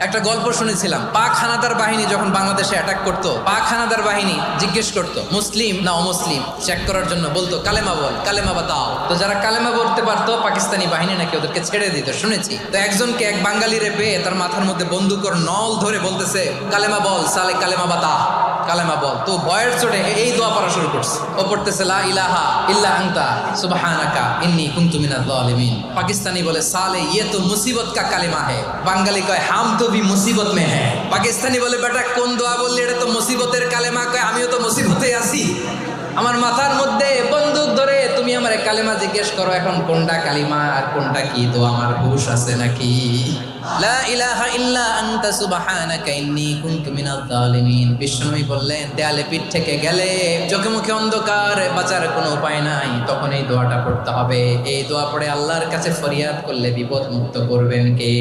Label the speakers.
Speaker 1: একটা গল্প শুনেছিলাম, পাক হানাদার বাহিনী যখন বাংলাদেশে অ্যাটাক করতো, পাক হানাদার বাহিনী জিজ্ঞেস করতো মুসলিম না অমুসলিম চেক করার জন্য, বলতো কালেমা বল, কালেমা বাতাও। তো যারা কালেমা বলতে পারতো পাকিস্তানি বাহিনী নাকি ওদেরকে ছেড়ে দিত, শুনেছি। তো একজনকে এক বাঙালিরে পেয়ে তার মাথার মধ্যে বন্দুকর নল ধরে বলতেছে কালেমা বল সালে, কালেমা বাতা, কালেমা বল। তো ভয়ের চোটে এই দোয়া পড়া শুরু করছে। ও পড়তেছে লা ইলাহা ইল্লা আনতা সুবহানাকা ইন্নী কুনতু মিনাজ জালিমিন। পাকিস্তানি বলে সালে ইয়ে তো মুসিবত কা কালেমা হে। বাঙালি কয় হাম তো ভি মুসিবত মে হ্যাঁ। পাকিস্তানি বলে বেটা কোন দোয়া বললি, এটা তো মুসিবতের কালেমা। কয় আমিও তো মুসিবতে আছি, আমার মাথার মধ্যে বন্দুক ধরে তুমি আমার কালেমা জিজ্ঞেস করো, এখন কোনটা কালিমা আর কোনটা কি দোয়া আমার হুঁশ আছে নাকি? লা ইলাহা ইল্লা আনতা সুবহানাকা ইন্নী কুনতু মিনাজ জালিমিন। বিশ্বনবী বললেন দেয়ালে পিঠ থেকে গেলে, চোখে মুখে অন্ধকার, বাঁচার কোনো উপায় নাই, তখন এই দোয়াটা পড়তে হবে। এই দোয়া পড়ে আল্লাহর কাছে ফরিয়াদ করলে বিপদ মুক্ত করবেন কে?